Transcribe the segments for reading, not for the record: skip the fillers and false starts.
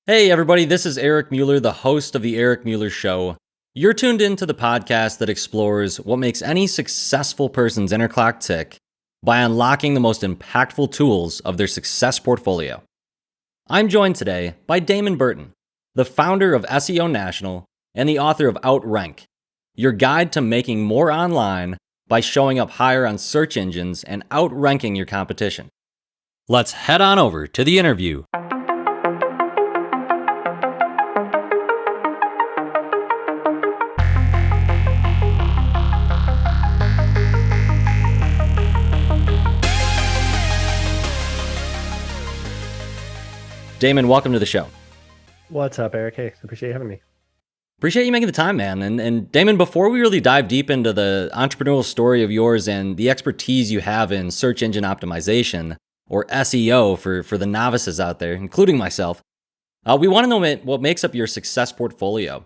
Hey everybody, this is Eric Mueller, the host of The Eric Mueller Show. You're tuned into the podcast that explores what makes any successful person's inner clock tick by unlocking the most impactful tools of their success portfolio. I'm joined today by Damon Burton, the founder of SEO National and the author of Outrank, your guide to making more online by showing up higher on search engines and outranking your competition. Let's head on over to the interview. Damon, welcome to the show. What's up, Eric? Hey, appreciate you having me. Appreciate you making the time, man. And Damon, before we really dive deep into the entrepreneurial story of yours and the expertise you have in search engine optimization, or SEO for the novices out there, including myself, we want to know what makes up your success portfolio.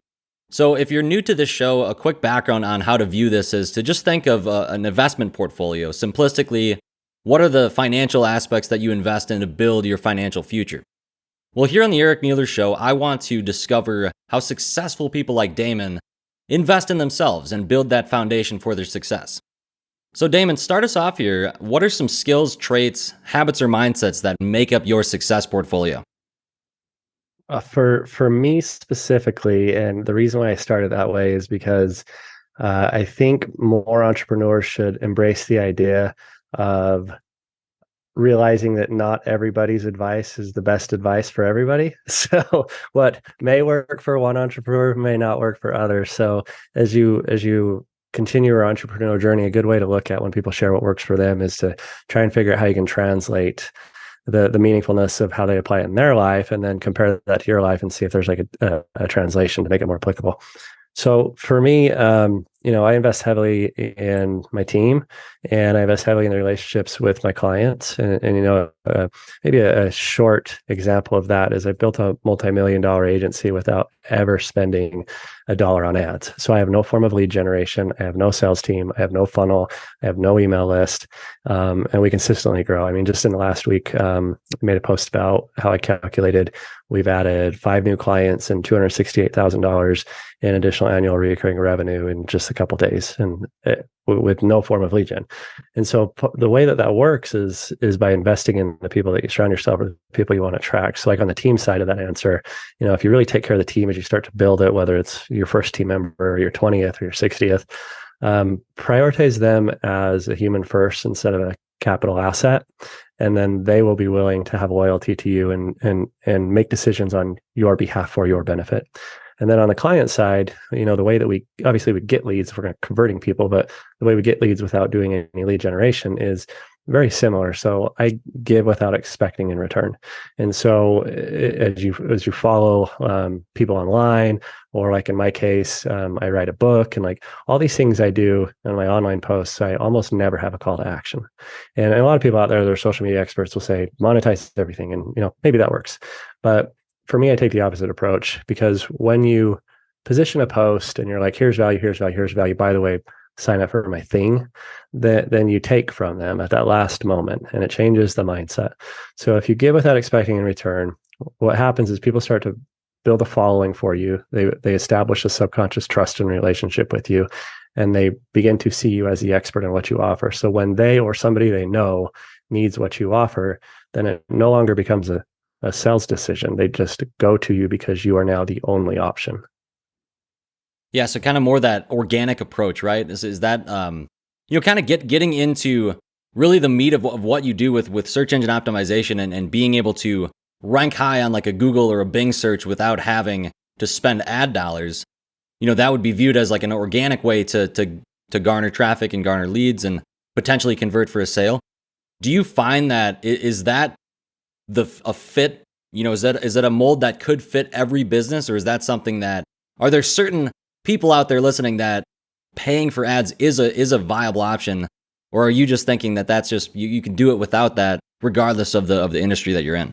So if you're new to this show, a quick background on how to view this is to just think of an investment portfolio. Simplistically, what are the financial aspects that you invest in to build your financial future? Well, here on the Eric Mueller Show, I want to discover how successful people like Damon invest in themselves and build that foundation for their success. So Damon, start us off here. What are some skills, traits, habits, or mindsets that make up your success portfolio? For me specifically, and the reason why I started that way is because I think more entrepreneurs should embrace the idea of realizing that not everybody's advice is the best advice for everybody. So what may work for one entrepreneur may not work for others. So as you continue your entrepreneurial journey, a good way to look at when people share what works for them is to try and figure out how you can translate the meaningfulness of how they apply it in their life, and then compare that to your life and see if there's like a translation to make it more applicable. So for me, I invest heavily in my team, and I invest heavily in the relationships with my clients. And maybe a short example of that is I built a multi-million-dollar agency without ever spending a dollar on ads. So I have no form of lead generation. I have no sales team. I have no funnel. I have no email list. And we consistently grow. I mean, just in the last week, I made a post about how I calculated we've added 5 new clients and $268,000 in additional annual recurring revenue in just a couple of days, and with no form of lead gen. And so the way that works is by investing in the people that you surround yourself with, the people you want to attract. So like on the team side of that answer, if you really take care of the team as you start to build it, whether it's your first team member, or your 20th or your 60th, prioritize them as a human first instead of a capital asset. And then they will be willing to have loyalty to you and make decisions on your behalf for your benefit. And then on the client side, the way that we get leads, if we're converting people, but the way we get leads without doing any lead generation is very similar. So I give without expecting in return. And so as you follow people online, or like in my case, I write a book, and like all these things I do in my online posts, I almost never have a call to action. And a lot of people out there that are social media experts will say monetize everything, and maybe that works. But for me, I take the opposite approach, because when you position a post and you're like, here's value, here's value, here's value, by the way, sign up for my thing, then you take from them at that last moment, and it changes the mindset. So if you give without expecting in return, what happens is people start to build a following for you. They establish a subconscious trust and relationship with you, and they begin to see you as the expert in what you offer. So when they or somebody they know needs what you offer, then it no longer becomes a sales decision. They just go to you because you are now the only option. Yeah, so kind of more that organic approach, right? Is that kind of getting into really the meat of what you do with search engine optimization and being able to rank high on like a Google or a Bing search without having to spend ad dollars. That would be viewed as like an organic way to garner traffic and garner leads and potentially convert for a sale. Do you find that is that a fit? Is that a mold that could fit every business, or is that something that are there certain people out there listening that paying for ads is a viable option, or are you just thinking that that's just you can do it without that, regardless of the industry that you're in?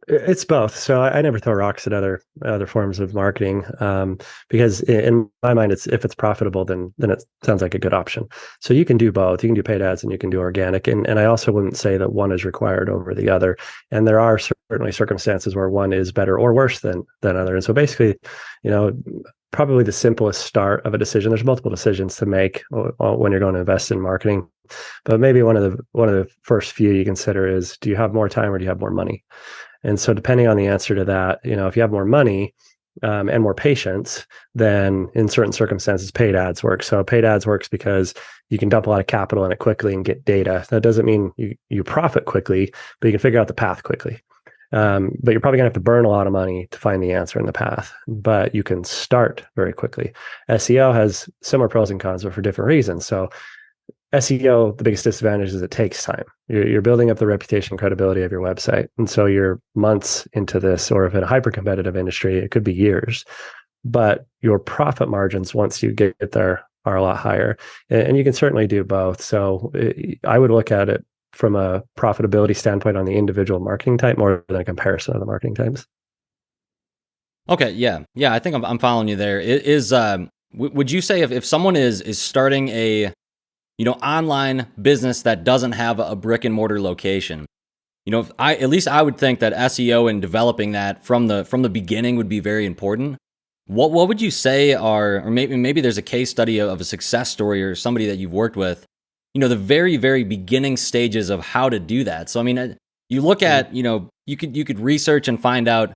It's both. So I never throw rocks at other forms of marketing, because in my mind, it's if it's profitable, then it sounds like a good option. So you can do both. You can do paid ads and you can do organic. And I also wouldn't say that one is required over the other. And there are certainly circumstances where one is better or worse than other. And so basically, you know, probably the simplest start of a decision. There's multiple decisions to make when you're going to invest in marketing, but maybe one of the first few you consider is: do you have more time or do you have more money? And so, depending on the answer to that, if you have more money and more patience, then in certain circumstances, paid ads work. So, paid ads works because you can dump a lot of capital in it quickly and get data. That doesn't mean you profit quickly, but you can figure out the path quickly. But you're probably going to have to burn a lot of money to find the answer in the path, but you can start very quickly. SEO has similar pros and cons, but for different reasons. So, SEO, the biggest disadvantage is it takes time. You're building up the reputation and credibility of your website. And so you're months into this, or if in a hyper competitive industry, it could be years. But your profit margins, once you get there, are a lot higher. And you can certainly do both. So I would look at it from a profitability standpoint on the individual marketing type more than a comparison of the marketing types. Okay, yeah, I think I'm following you there. It is would you say if someone is starting a online business that doesn't have a brick and mortar location, if at least I would think that SEO and developing that from the beginning would be very important. What would you say are, or maybe there's a case study of a success story or somebody that you've worked with, the very, very beginning stages of how to do that. So, I mean, you look at, you could research and find out,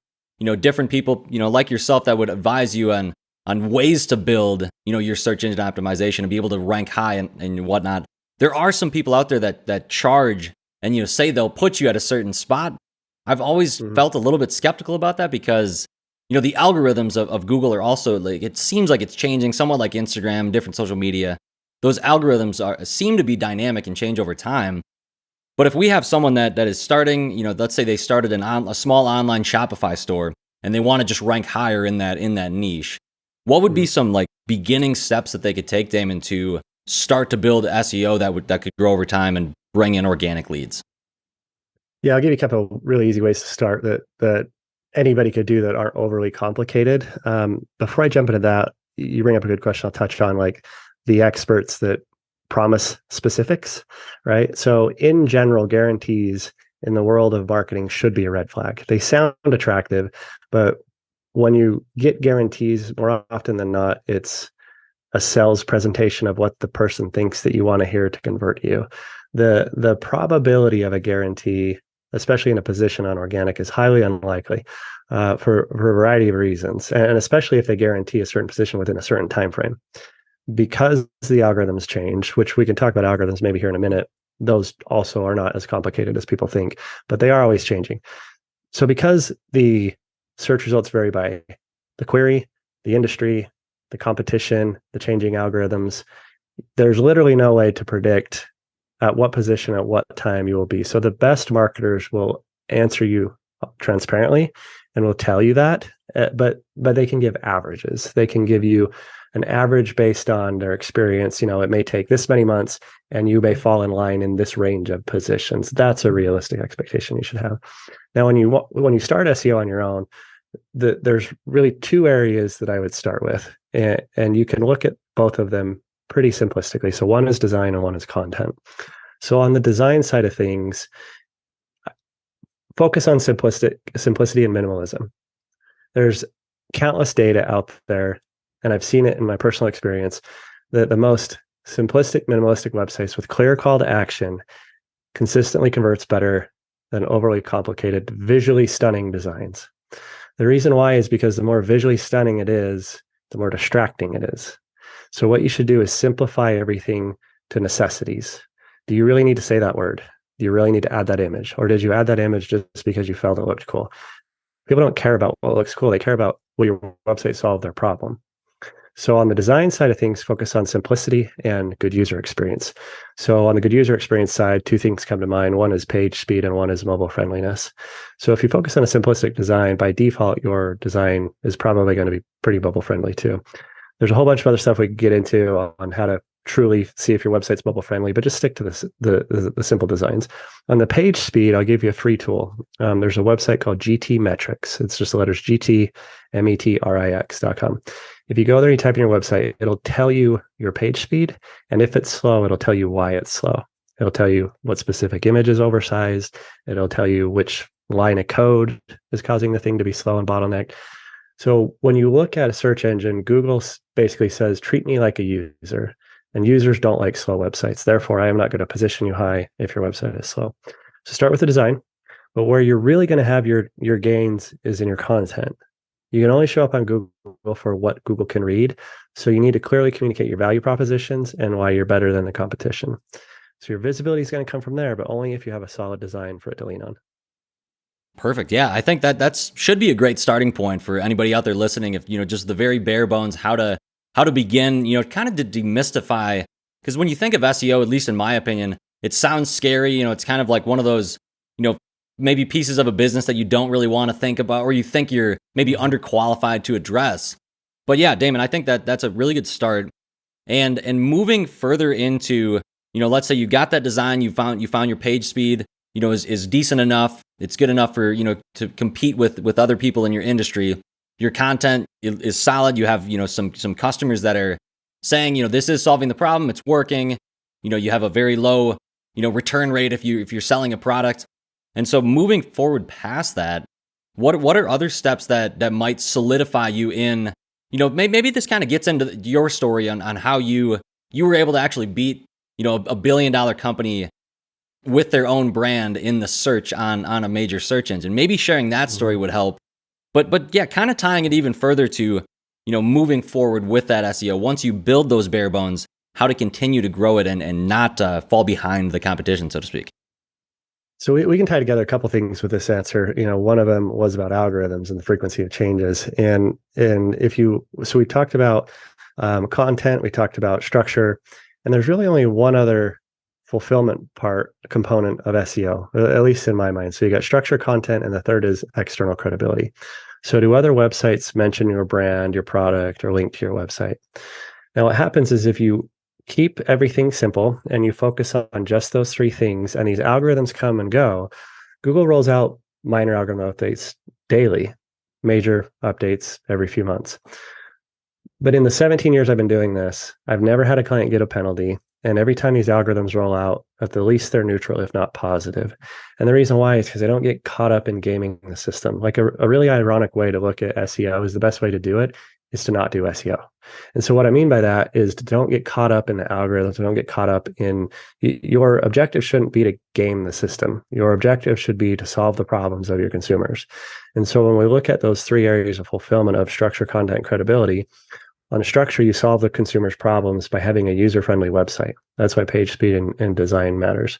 different people, like yourself that would advise you on ways to build, your search engine optimization and be able to rank high and whatnot. There are some people out there that charge and, say they'll put you at a certain spot. I've always felt a little bit skeptical about that because, the algorithms of Google are also, like, it seems like it's changing somewhat like Instagram, different social media. Those algorithms seem to be dynamic and change over time. But if we have someone that is starting, let's say they started a small online Shopify store and they want to just rank higher in that niche, what would be some like beginning steps that they could take, Damon, to start to build SEO that could grow over time and bring in organic leads? Yeah, I'll give you a couple of really easy ways to start that anybody could do that aren't overly complicated. Before I jump into that, you bring up a good question. I'll touch on like the experts that promise specifics, right? So in general, guarantees in the world of marketing should be a red flag. They sound attractive, but when you get guarantees, more often than not, it's a sales presentation of what the person thinks that you want to hear to convert you. The probability of a guarantee, especially in a position on organic, is highly unlikely for a variety of reasons, and especially if they guarantee a certain position within a certain time frame. Because the algorithms change, which we can talk about algorithms maybe here in a minute, those also are not as complicated as people think, but they are always changing. So because the search results vary by the query, the industry, the competition, the changing algorithms, there's literally no way to predict at what position, at what time you will be. So the best marketers will answer you transparently and will tell you that, but they can give averages. They can give you an average based on their experience. It may take this many months and you may fall in line in this range of positions. That's a realistic expectation you should have. Now, when you start SEO on your own, there's really two areas that I would start with, and you can look at both of them pretty simplistically. So one is design and one is content. So on the design side of things, focus on simplicity and minimalism. There's countless data out there, and I've seen it in my personal experience, that the most simplistic, minimalistic websites with clear call to action consistently converts better than overly complicated, visually stunning designs. The reason why is because the more visually stunning it is, the more distracting it is. So what you should do is simplify everything to necessities. Do you really need to say that word? Do you really need to add that image? Or did you add that image just because you felt it looked cool? People don't care about what looks cool. They care about will your website solve their problem. So on the design side of things, focus on simplicity and good user experience. So on the good user experience side, two things come to mind. One is page speed and one is mobile friendliness. So if you focus on a simplistic design, by default, your design is probably going to be pretty mobile friendly too. There's a whole bunch of other stuff we could get into on how to truly see if your website's mobile friendly, but just stick to the simple designs. On the page speed, I'll give you a free tool. There's a website called GT Metrics. It's just the letters GTmetrix.com. If you go there, you type in your website, it'll tell you your page speed. And if it's slow, it'll tell you why it's slow. It'll tell you what specific image is oversized. It'll tell you which line of code is causing the thing to be slow and bottlenecked. So when you look at a search engine, Google basically says, treat me like a user. And users don't like slow websites. Therefore, I am not going to position you high if your website is slow. So start with the design. But where you're really going to have your gains is in your content. You can only show up on Google for what Google can read. So you need to clearly communicate your value propositions and why you're better than the competition. So your visibility is going to come from there, but only if you have a solid design for it to lean on. Perfect. Yeah, I think that should be a great starting point for anybody out there listening. If, just the very bare bones, how to begin, kind of to demystify, because when you think of SEO, at least in my opinion, it sounds scary. It's kind of like one of those, maybe pieces of a business that you don't really want to think about, or you think you're maybe underqualified to address. But yeah, Damon, I think that's a really good start. And moving further into, let's say you got that design, you found your page speed, is decent enough. It's good enough for, to compete with other people in your industry. Your content is solid. You have, some customers that are saying, this is solving the problem. It's working. You have a very low, return rate if you're selling a product. And so moving forward past that, what are other steps that might solidify you in, maybe this kind of gets into your story on how you were able to actually beat, $1 billion company with their own brand in the search on a major search engine. Maybe sharing that story would help. But yeah, kind of tying it even further to, moving forward with that SEO. Once you build those bare bones, how to continue to grow it and not fall behind the competition, so to speak. So we can tie together a couple things with this answer. One of them was about algorithms and the frequency of changes. And so we talked about content, we talked about structure, and there's really only one other fulfillment component of SEO, at least in my mind. So you got structure, content, and the third is external credibility. So do other websites mention your brand, your product, or link to your website? Now what happens is if you keep everything simple and you focus on just those three things, and these algorithms come and go, Google rolls out minor algorithm updates daily, major updates every few months. But in the 17 years I've been doing this, I've never had a client get a penalty. And every time these algorithms roll out, at the least they're neutral, if not positive. And the reason why is because they don't get caught up in gaming the system. Like a really ironic way to look at SEO is the best way to do it is to not do SEO. And so what I mean by that is to don't get caught up in the algorithms, don't get caught up in, your objective shouldn't be to game the system. Your objective should be to solve the problems of your consumers. And so when we look at those three areas of fulfillment of structure, content, and credibility, on a structure, you solve the consumer's problems by having a user-friendly website. That's why page speed and design matters.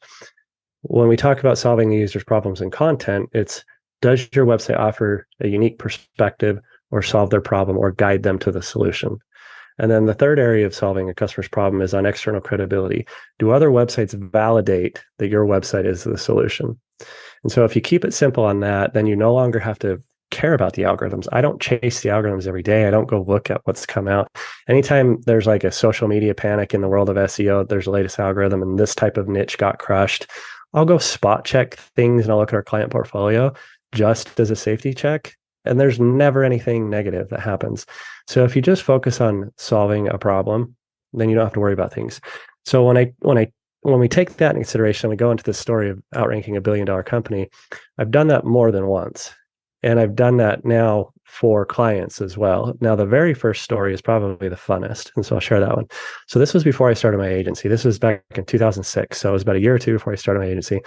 When we talk about solving the user's problems in content, it's, does your website offer a unique perspective or solve their problem or guide them to the solution? And then the third area of solving a customer's problem is on external credibility. Do other websites validate that your website is the solution? And so if you keep it simple on that, then you no longer have to care about the algorithms. I don't chase the algorithms every day. I don't go look at what's come out. Anytime there's like a social media panic in the world of SEO, there's the latest algorithm and this type of niche got crushed, I'll go spot check things and I'll look at our client portfolio just as a safety check. And there's never anything negative that happens. So if you just focus on solving a problem, then you don't have to worry about things. So when we take that in consideration, we go into the story of outranking $1 billion company. I've done that more than once. And I've done that now for clients as well. Now, the very first story is probably the funnest. And so I'll share that one. So this was before I started my agency. This was back in 2006. So it was about a year or two before I started my agency.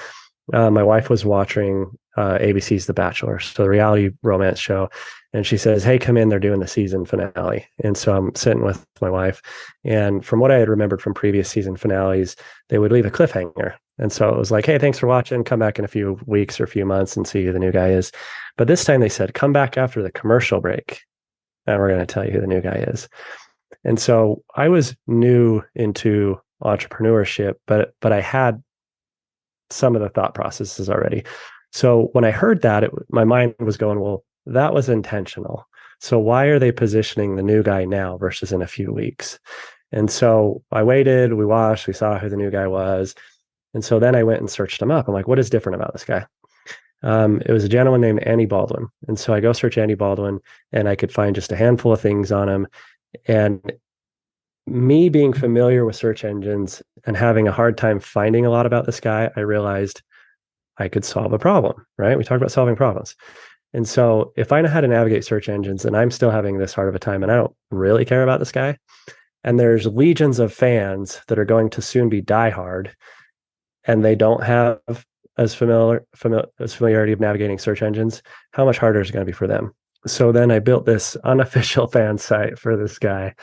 My wife was watching ABC's The Bachelor, so the reality romance show. And she says, hey, come in, they're doing the season finale. And so I'm sitting with my wife. And from what I had remembered from previous season finales, they would leave a cliffhanger. And so it was like, hey, thanks for watching. Come back in a few weeks or a few months and see who the new guy is. But this time they said, come back after the commercial break, and we're going to tell you who the new guy is. And so I was new into entrepreneurship, but I had some of the thought processes already. So when I heard that, my mind was going, well, that was intentional. So why are they positioning the new guy now versus in a few weeks? And so I waited, we watched, we saw who the new guy was. And so then I went and searched him up. I'm like, what is different about this guy? It was a gentleman named Andy Baldwin. And so I go search Andy Baldwin and I could find just a handful of things on him. And me being familiar with search engines and having a hard time finding a lot about this guy, I realized I could solve a problem, right? We talked about solving problems. And so if I know how to navigate search engines and I'm still having this hard of a time and I don't really care about this guy, and there's legions of fans that are going to soon be diehard and they don't have as familiarity of navigating search engines, how much harder is it going to be for them? So then I built this unofficial fan site for this guy.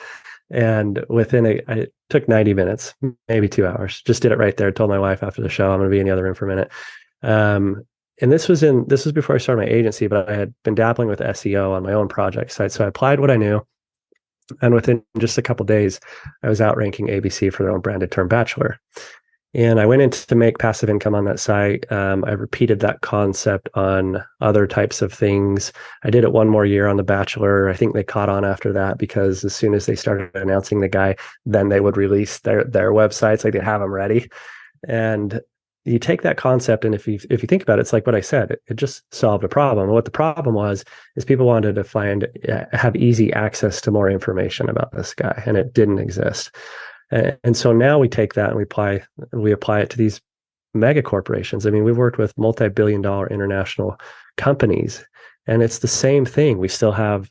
And it took 90 minutes, maybe 2 hours, just did it right there. Told my wife after the show, I'm going to be in the other room for a minute. And this was before I started my agency, but I had been dabbling with SEO on my own project site. So I applied what I knew. And within just a couple of days, I was outranking ABC for their own branded term bachelor. And I went in to make passive income on that site. I repeated that concept on other types of things. I did it one more year on The Bachelor. I think they caught on after that because as soon as they started announcing the guy, then they would release their websites, like they have them ready. And you take that concept, and if you think about it, it's like what I said. It just solved a problem. What the problem was is people wanted to have easy access to more information about this guy, and it didn't exist. And so now we take that and we apply it to these mega corporations. I mean, we've worked with multi-billion-dollar international companies, and it's the same thing. We still have,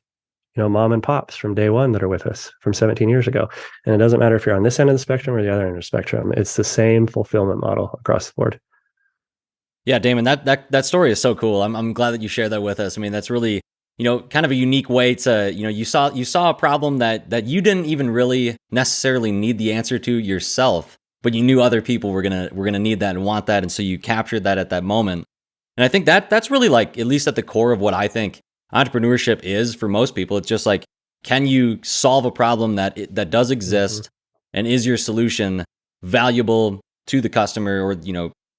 mom and pops from day one that are with us from 17 years ago. And it doesn't matter if you're on this end of the spectrum or the other end of the spectrum. It's the same fulfillment model across the board. Yeah, Damon, that story is so cool. I'm glad that you shared that with us. I mean, that's really, kind of a unique way to, you saw a problem that you didn't even really necessarily need the answer to yourself, but you knew other people were gonna need that and want that, and so you captured that at that moment. And I think that's really like, at least at the core of what I think entrepreneurship is for most people. It's just like, can you solve a problem that does exist, and is your solution valuable to the customer, or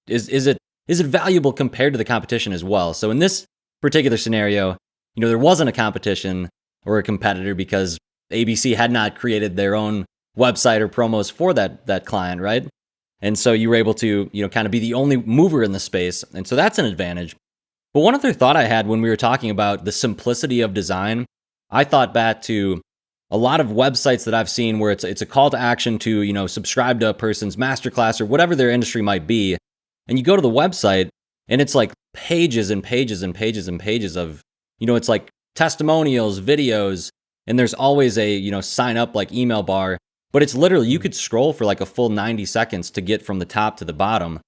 is it valuable compared to the competition as well? So in this particular scenario, there wasn't a competition or a competitor because ABC had not created their own website or promos for that client, right? And so you were able to, kind of be the only mover in the space. And so that's an advantage. But one other thought I had when we were talking about the simplicity of design, I thought back to a lot of websites that I've seen where it's a call to action to, subscribe to a person's masterclass or whatever their industry might be. And you go to the website and it's like pages and pages and pages and pages of, it's like testimonials, videos, and there's always a, sign up like email bar, but it's literally, you could scroll for like a full 90 seconds to get from the top to the bottom.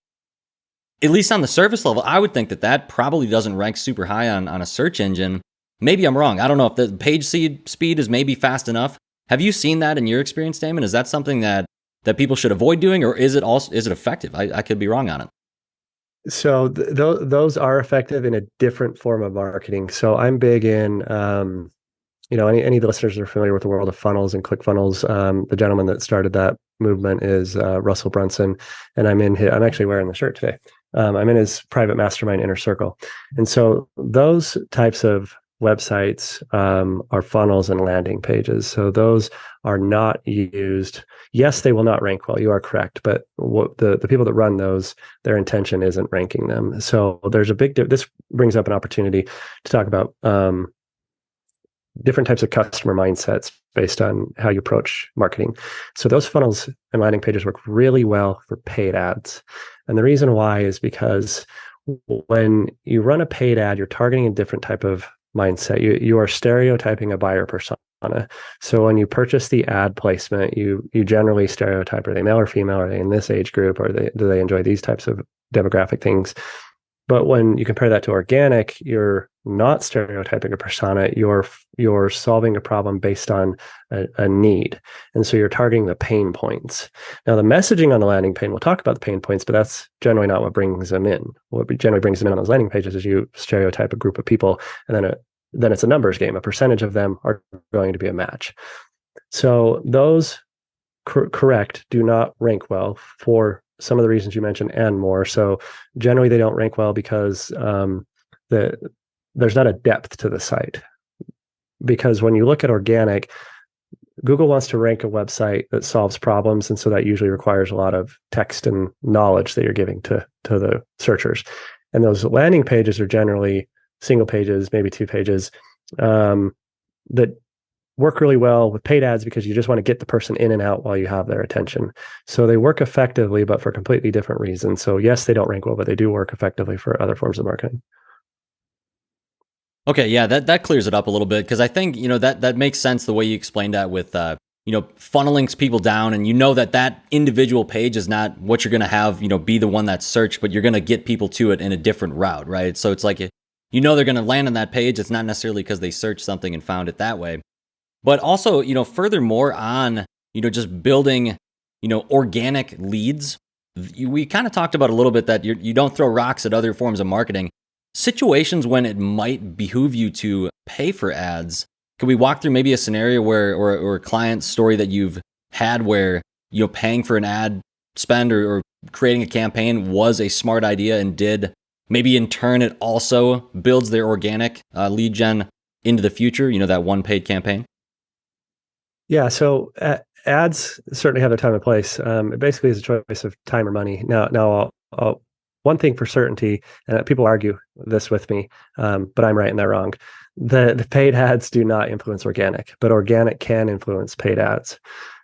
At least on the surface level, I would think that probably doesn't rank super high on a search engine. Maybe I'm wrong. I don't know if the page speed is maybe fast enough. Have you seen that in your experience, Damon? Is that something that people should avoid doing, or is it effective? I could be wrong on it. So those are effective in a different form of marketing. So I'm big in, any of the listeners are familiar with the world of funnels and ClickFunnels. The gentleman that started that movement is Russell Brunson, and I'm actually wearing the shirt today. I'm in his private mastermind inner circle. And so those types of websites are funnels and landing pages. So those are not used. Yes, they will not rank well. You are correct. But what the people that run those, their intention isn't ranking them. So there's a big, this brings up an opportunity to talk about different types of customer mindsets based on how you approach marketing. So those funnels and landing pages work really well for paid ads. And the reason why is because when you run a paid ad, you're targeting a different type of mindset. You are stereotyping a buyer persona. So when you purchase the ad placement, you generally stereotype, are they male or female? Are they in this age group? Or do they enjoy these types of demographic things? But when you compare that to organic, you're not stereotyping a persona. You're solving a problem based on a need. And so you're targeting the pain points. Now, the messaging on the landing page, we'll talk about the pain points, but that's generally not what brings them in. What generally brings them in on those landing pages is you stereotype a group of people, and then it's a numbers game. A percentage of them are going to be a match. So those correct do not rank well for some of the reasons you mentioned and more. So generally they don't rank well because there's not a depth to the site. Because when you look at organic, Google wants to rank a website that solves problems, and so that usually requires a lot of text and knowledge that you're giving to the searchers. And those landing pages are generally single pages, maybe 2 pages, that work really well with paid ads because you just want to get the person in and out while you have their attention. So they work effectively, but for completely different reasons. So yes, they don't rank well, but they do work effectively for other forms of marketing. Okay, yeah, that clears it up a little bit, because I think, that makes sense the way you explained that with funneling people down, and that individual page is not what you're going to have be the one that's searched, but you're going to get people to it in a different route, right? So it's like they're going to land on that page. It's not necessarily because they searched something and found it that way. But also, furthermore on, just building, organic leads. We kind of talked about a little bit that you don't throw rocks at other forms of marketing. Situations when it might behoove you to pay for ads. Can we walk through maybe a scenario or a client story that you've had where, paying for an ad spend or creating a campaign was a smart idea and did maybe in turn it also builds their organic lead gen into the future, that one paid campaign? Yeah, so ads certainly have their time and place. It basically is a choice of time or money. Now, one thing for certainty, and people argue this with me, but I'm right and they're wrong. The paid ads do not influence organic, but organic can influence paid ads.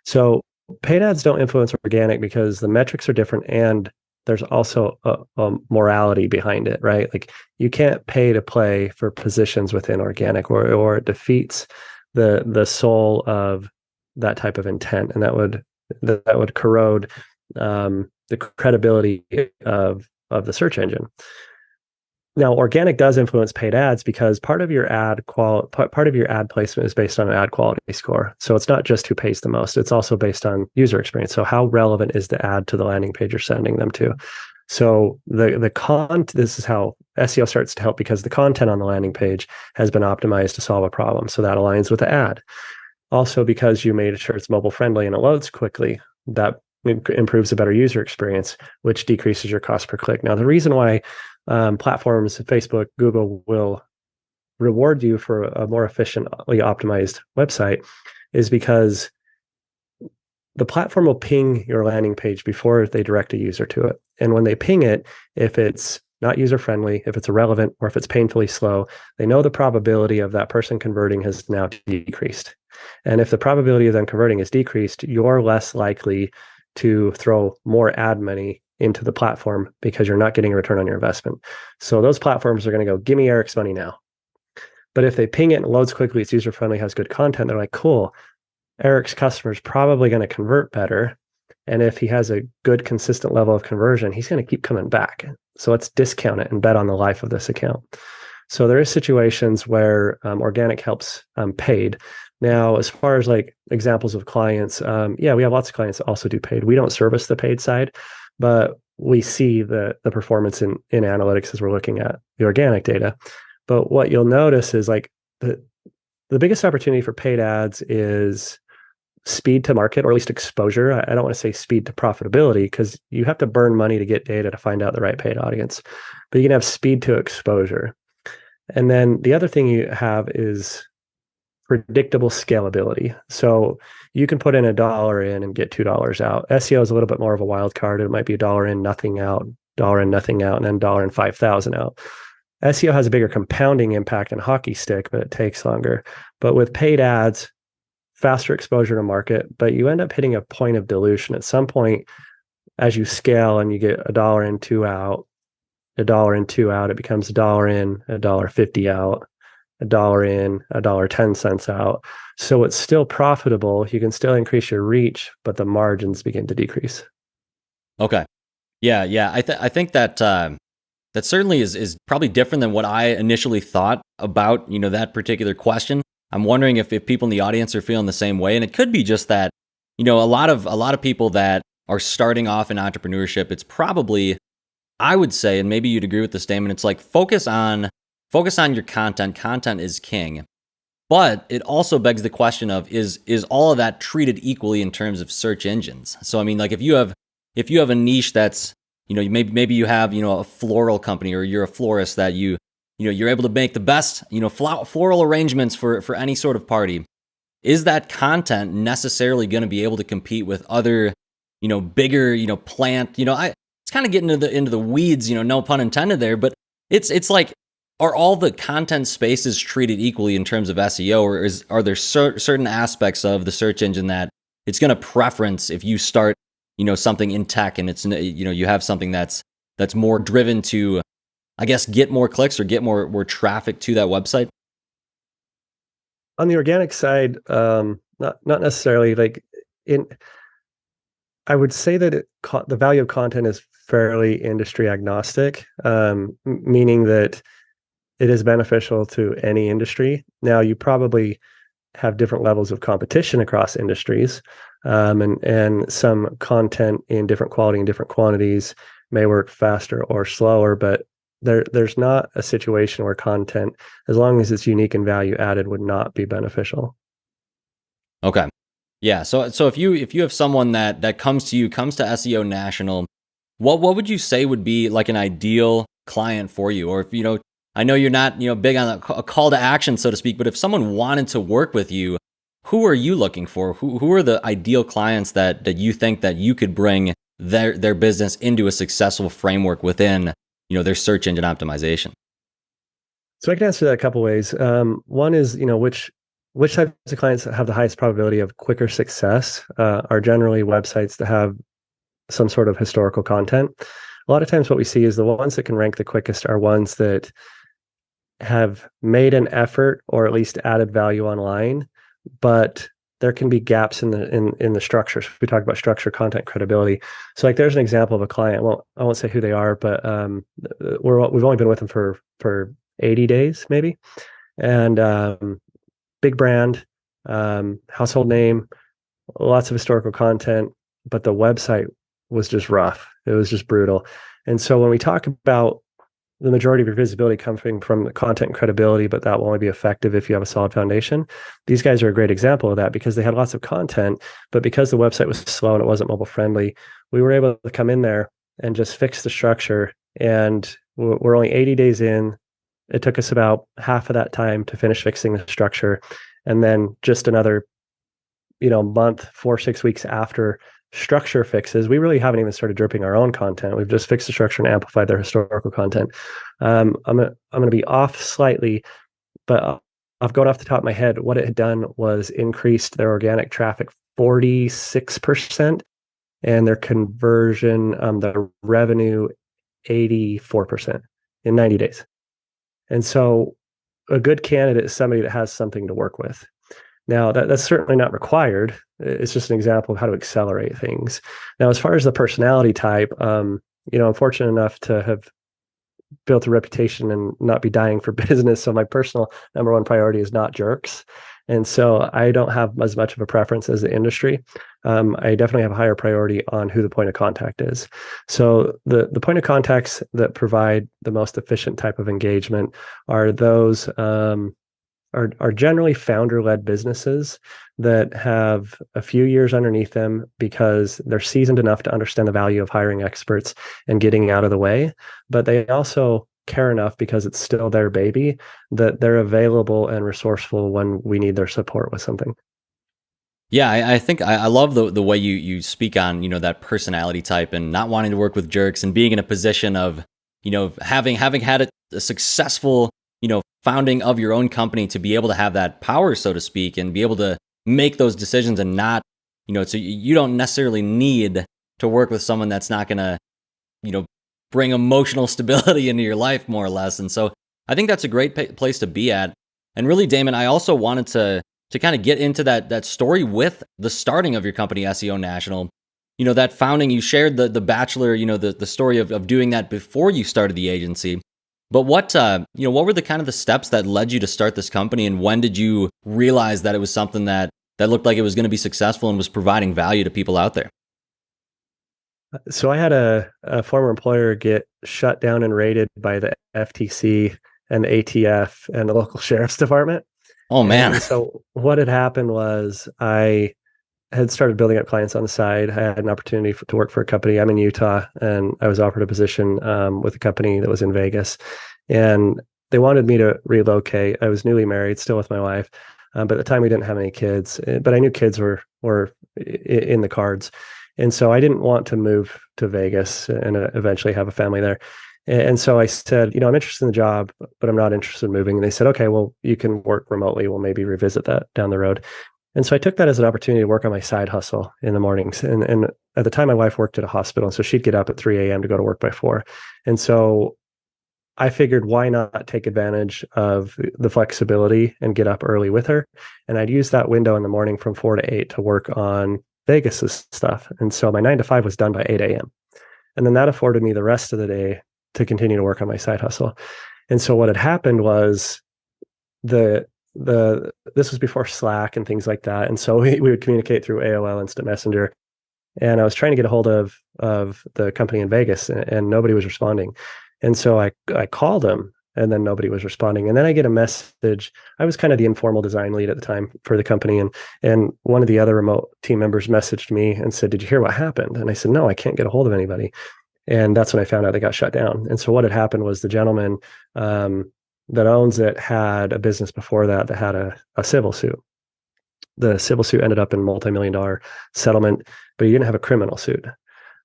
So paid ads don't influence organic because the metrics are different, and there's also a morality behind it, right? Like you can't pay to play for positions within organic, or it defeats the soul of that type of intent, and that would corrode the credibility of the search engine. Now, organic does influence paid ads because part of your ad placement is based on an ad quality score. So it's not just who pays the most; it's also based on user experience. So how relevant is the ad to the landing page you're sending them to? So this is how SEO starts to help, because the content on the landing page has been optimized to solve a problem. So that aligns with the ad. Also, because you made sure it's mobile friendly and it loads quickly, that improves a better user experience, which decreases your cost per click. Now, the reason why platforms, Facebook, Google will reward you for a more efficiently optimized website is because the platform will ping your landing page before they direct a user to it. And when they ping it, if it's not user-friendly, if it's irrelevant, or if it's painfully slow, they know the probability of that person converting has now decreased. And if the probability of them converting is decreased, you're less likely to throw more ad money into the platform because you're not getting a return on your investment. So those platforms are going to go, give me Eric's money now. But if they ping it and it loads quickly, it's user-friendly, has good content, they're like, cool, Eric's customer is probably going to convert better. And if he has a good, consistent level of conversion, he's going to keep coming back. So let's discount it and bet on the life of this account. So there is situations where organic helps paid. Now, as far as like examples of clients, yeah, we have lots of clients that also do paid. We don't service the paid side, but we see the performance in analytics as we're looking at the organic data. But what you'll notice is like the biggest opportunity for paid ads is speed to market, or at least exposure. I don't want to say speed to profitability, because you have to burn money to get data to find out the right paid audience, but you can have speed to exposure. And then the other thing you have is predictable scalability. So you can put in $1 in and get $2 out. SEO is a little bit more of a wild card. It might be $1 in, nothing out, $1 in, nothing out, and then $1 in, 5,000 out. SEO has a bigger compounding impact and hockey stick, but it takes longer. But with paid ads, faster exposure to market, but you end up hitting a point of dilution. At some point, as you scale and you get $1 in, 2 out, $1 in, 2 out, it becomes $1 in, $1.50 out, $1 in, $1.10 out. So it's still profitable. You can still increase your reach, but the margins begin to decrease. Okay. Yeah. I think that that certainly is probably different than what I initially thought about, that particular question. I'm wondering if people in the audience are feeling the same way. And it could be just that, a lot of people that are starting off in entrepreneurship, it's probably, I would say, and maybe you'd agree with this statement, it's like focus on your content. Content is king. But it also begs the question of, is all of that treated equally in terms of search engines? So I mean, like if you have a niche that's, maybe you have, a floral company, or you're a florist that you're able to make the best, floral arrangements for any sort of party. is that content necessarily going to be able to compete with other, bigger, plant, it's kind of getting into the weeds, no pun intended there, but it's like, are all the content spaces treated equally in terms of SEO, or are there certain aspects of the search engine that it's going to preference if you start, something in tech and it's, you have something that's more driven to, I guess, get more clicks or get more traffic to that website? On the organic side, not necessarily. Like in, I would say that the value of content is fairly industry agnostic, meaning that it is beneficial to any industry. Now, you probably have different levels of competition across industries, and some content in different quality and different quantities may work faster or slower, but there's not a situation where content, as long as it's unique and value added, would not be beneficial. Okay. Yeah. So if you have someone that comes to SEO National, what would you say would be like an ideal client for you? Or if, I know you're not, big on a call to action, so to speak, but if someone wanted to work with you, who are you looking for? Who are the ideal clients that you think that you could bring their business into a successful framework within, their search engine optimization? So I can answer that a couple ways. One is, which types of clients that have the highest probability of quicker success are generally websites that have some sort of historical content. A lot of times what we see is the ones that can rank the quickest are ones that have made an effort or at least added value online, but there can be gaps in the structure. So we talk about structure, content, credibility. So like there's an example of a client. Well, I won't say who they are, but we've only been with them for 80 days maybe, and big brand, household name, lots of historical content, but the website was just rough. It was just brutal. And so when we talk about the majority of your visibility coming from the content and credibility, but that will only be effective if you have a solid foundation. These guys are a great example of that because they had lots of content, but because the website was slow and it wasn't mobile friendly, we were able to come in there and just fix the structure. And we're only 80 days in. It took us about half of that time to finish fixing the structure. And then just another, month, 4-6 weeks after structure fixes, we really haven't even started dripping our own content. We've just fixed the structure and amplified their historical content. I'm gonna be off slightly, but I've gone off the top of my head. What it had done was increased their organic traffic 46% and their conversion, the revenue 84% in 90 days. And so a good candidate is somebody that has something to work with. Now, that's certainly not required. It's just an example of how to accelerate things. Now, as far as the personality type, I'm fortunate enough to have built a reputation and not be dying for business. So my personal number one priority is not jerks. And so I don't have as much of a preference as the industry. I definitely have a higher priority on who the point of contact is. So the point of contacts that provide the most efficient type of engagement are those are generally founder-led businesses that have a few years underneath them because they're seasoned enough to understand the value of hiring experts and getting out of the way. But they also care enough because it's still their baby that they're available and resourceful when we need their support with something. Yeah, I think I love the way you speak on, that personality type and not wanting to work with jerks and being in a position of, having had a successful, founding of your own company to be able to have that power, so to speak, and be able to make those decisions and not, so you don't necessarily need to work with someone that's not going to, bring emotional stability into your life more or less. And so I think that's a great place to be at. And really, Damon, I also wanted to kind of get into that story with the starting of your company, SEO National. That founding, you shared the bachelor, the story of doing that before you started the agency. But what were the kind of the steps that led you to start this company, and when did you realize that it was something that looked like it was going to be successful and was providing value to people out there? So I had a former employer get shut down and raided by the FTC and the ATF and the local sheriff's department. Oh man. And so what had happened was I had started building up clients on the side. I had an opportunity to work for a company. I'm in Utah, and I was offered a position with a company that was in Vegas, and they wanted me to relocate. I was newly married, still with my wife. But at the time we didn't have any kids, but I knew kids were in the cards. And so I didn't want to move to Vegas and eventually have a family there. And so I said, I'm interested in the job, but I'm not interested in moving. And they said, okay, well, you can work remotely. We'll maybe revisit that down the road. And so I took that as an opportunity to work on my side hustle in the mornings. And at the time, my wife worked at a hospital. And so she'd get up at 3 a.m. to go to work by 4. And so I figured, why not take advantage of the flexibility and get up early with her? And I'd use that window in the morning from 4 to 8 to work on Vegas's stuff. And so my 9 to 5 was done by 8 a.m. And then that afforded me the rest of the day to continue to work on my side hustle. And so what had happened was this was before Slack and things like that. And so we would communicate through AOL Instant Messenger. And I was trying to get a hold of the company in Vegas, and nobody was responding. And so I called them, and then nobody was responding. And then I get a message. I was kind of the informal design lead at the time for the company. And one of the other remote team members messaged me and said, "Did you hear what happened?" And I said, "No, I can't get a hold of anybody." And that's when I found out they got shut down. And so what had happened was the gentleman that owns it had a business before that had a civil suit. The civil suit ended up in multi-million-dollar settlement, but he didn't have a criminal suit.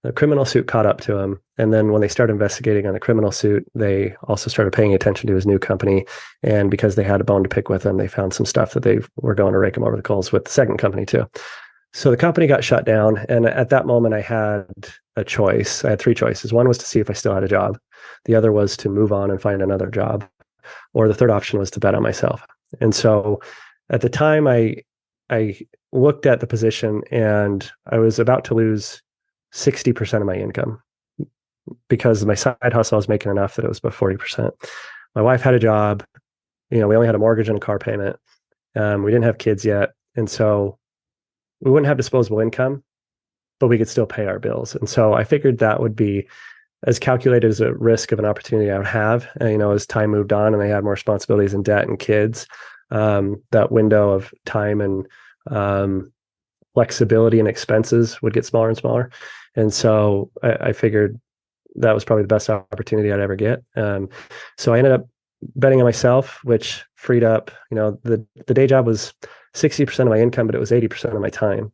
The criminal suit caught up to him. And then when they started investigating on the criminal suit, they also started paying attention to his new company. And because they had a bone to pick with him, they found some stuff that they were going to rake him over the coals with the second company too. So the company got shut down. And at that moment, I had a choice. I had 3 choices. One was to see if I still had a job. The other was to move on and find another job. Or the third option was to bet on myself. And so at the time, I looked at the position, and I was about to lose 60% of my income because my side hustle was making enough that it was about 40%. My wife had a job. We only had a mortgage and a car payment. We didn't have kids yet. And so we wouldn't have disposable income, but we could still pay our bills. And so I figured that would be as calculated as a risk of an opportunity I would have. And, as time moved on and I had more responsibilities and debt and kids, that window of time and flexibility and expenses would get smaller and smaller. And so I figured that was probably the best opportunity I'd ever get. So I ended up betting on myself, which freed up, the day job was 60% of my income, but it was 80% of my time.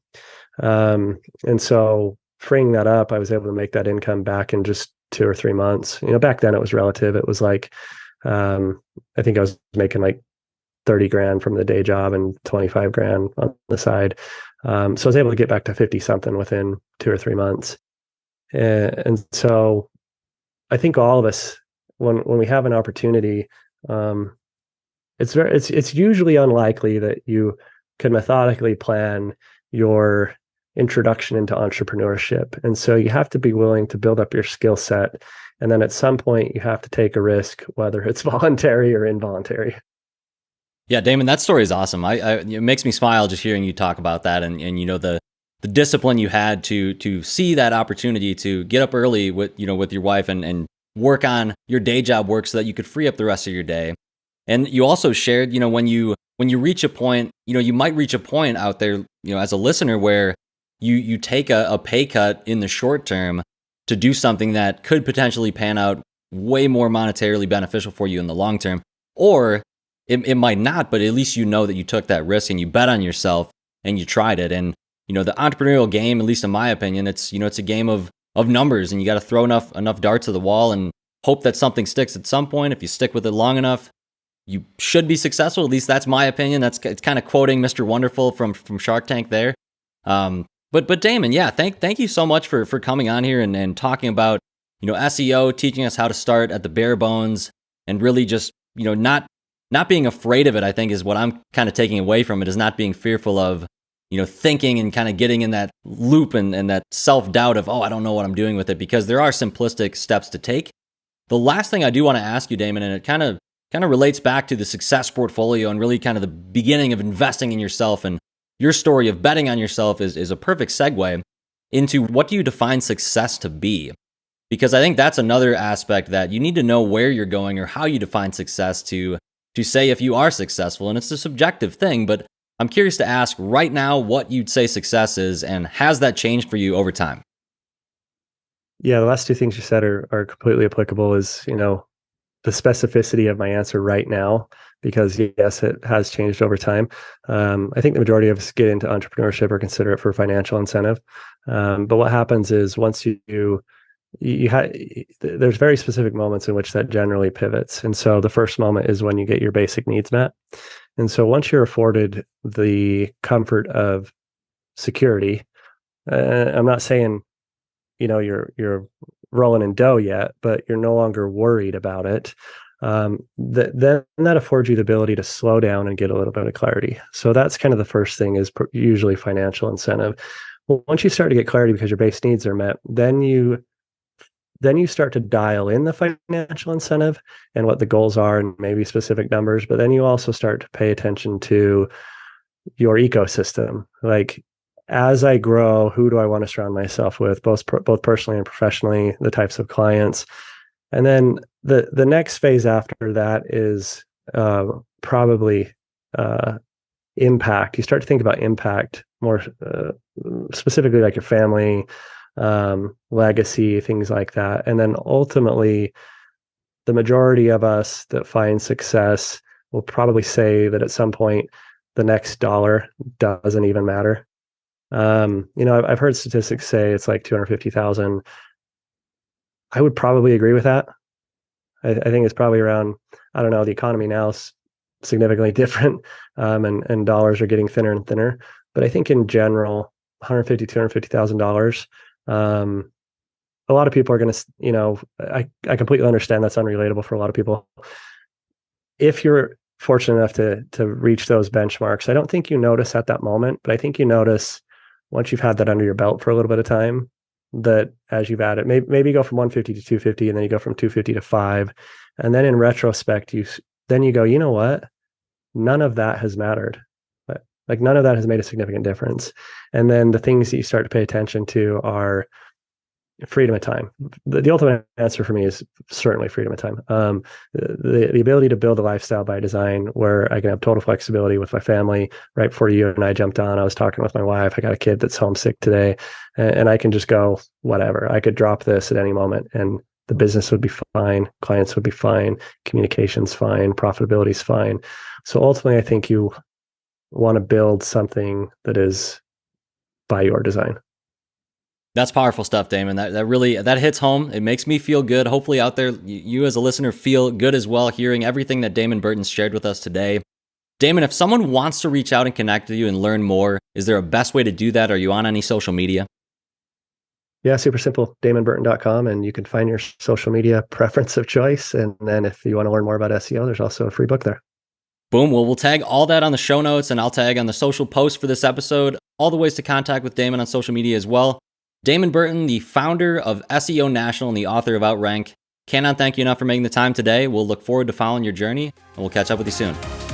And so freeing that up, I was able to make that income back in just 2 or 3 months. Back then it was relative. It was like, I think I was making like 30 grand from the day job and 25 grand on the side. So I was able to get back to 50 something within 2 or 3 months. And so I think all of us, when we have an opportunity, it's usually unlikely that you can methodically plan your introduction into entrepreneurship. And so you have to be willing to build up your skill set. And then at some point you have to take a risk, whether it's voluntary or involuntary. Yeah, Damon, that story is awesome. It makes me smile just hearing you talk about that, and the discipline you had to see that opportunity to get up early with your wife and work on your day job work so that you could free up the rest of your day. And you also shared, when you reach a point, you might reach a point out there, as a listener where you take a pay cut in the short term to do something that could potentially pan out way more monetarily beneficial for you in the long term, or it might not, but at least that you took that risk and you bet on yourself and you tried it. And the entrepreneurial game, at least in my opinion, it's a game of numbers, and you got to throw enough darts at the wall and hope that something sticks at some point. If you stick with it long enough, you should be successful. At least that's my opinion. It's kind of quoting Mr. Wonderful from Shark Tank there. But Damon, yeah, thank you so much for coming on here and talking about SEO, teaching us how to start at the bare bones, and really just not being afraid of it. I think is what I'm kind of taking away from it, is not being fearful of thinking and kind of getting in that loop and that self-doubt of, I don't know what I'm doing with it, because there are simplistic steps to take. The last thing I do want to ask you, Damon, and it kind of relates back to the success portfolio and really kind of the beginning of investing in yourself, and your story of betting on yourself is a perfect segue into what do you define success to be? Because I think that's another aspect that you need to know where you're going or how you define success to say if you are successful. And it's a subjective thing, but I'm curious to ask right now what you'd say success is, and has that changed for you over time? Yeah, the last 2 things you said are completely applicable. Is the specificity of my answer right now, because yes, it has changed over time. I think the majority of us get into entrepreneurship or consider it for financial incentive. But what happens is once there's very specific moments in which that generally pivots. And so the first moment is when you get your basic needs met. And so once you're afforded the comfort of security, I'm not saying, you're rolling in dough yet, but you're no longer worried about it. Then that affords you the ability to slow down and get a little bit of clarity. So that's kind of the first thing, is usually financial incentive. Well, once you start to get clarity because your base needs are met, then you start to dial in the financial incentive and what the goals are and maybe specific numbers. But then you also start to pay attention to your ecosystem. Like, as I grow, who do I want to surround myself with, both personally and professionally, the types of clients. And then the next phase after that is probably impact. You start to think about impact more specifically, like your family, legacy, things like that. And then ultimately, the majority of us that find success will probably say that at some point, the next dollar doesn't even matter. I've heard statistics say it's like 250,000. I would probably agree with that. I think it's probably around, I don't know, the economy now is significantly different, and dollars are getting thinner and thinner. But I think in general, $150,000, $250,000, a lot of people are going to, I completely understand that's unrelatable for a lot of people. If you're fortunate enough to reach those benchmarks, I don't think you notice at that moment, but I think you notice once you've had that under your belt for a little bit of time, that as you've added, maybe you go from 150 to 250, and then you go from 250 to 5. And then in retrospect, you go, you know what? None of that has mattered. Like, none of that has made a significant difference. And then the things that you start to pay attention to are freedom of time. The ultimate answer for me is certainly freedom of time. The ability to build a lifestyle by design where I can have total flexibility with my family. Right before you and I jumped on, I was talking with my wife. I got a kid that's homesick today, and I can just go, whatever. I could drop this at any moment, and the business would be fine. Clients would be fine. Communication's fine. Profitability's fine. So ultimately, I think you want to build something that is by your design. That's powerful stuff, Damon. That really hits home. It makes me feel good. Hopefully out there, you as a listener feel good as well, hearing everything that Damon Burton shared with us today. Damon, if someone wants to reach out and connect with you and learn more, is there a best way to do that? Are you on any social media? Yeah, super simple. DamonBurton.com, and you can find your social media preference of choice. And then if you want to learn more about SEO, there's also a free book there. Boom. Well, we'll tag all that on the show notes, and I'll tag on the social post for this episode, all the ways to contact with Damon on social media as well. Damon Burton, the founder of SEO National and the author of Outrank. Cannot thank you enough for making the time today. We'll look forward to following your journey, and we'll catch up with you soon.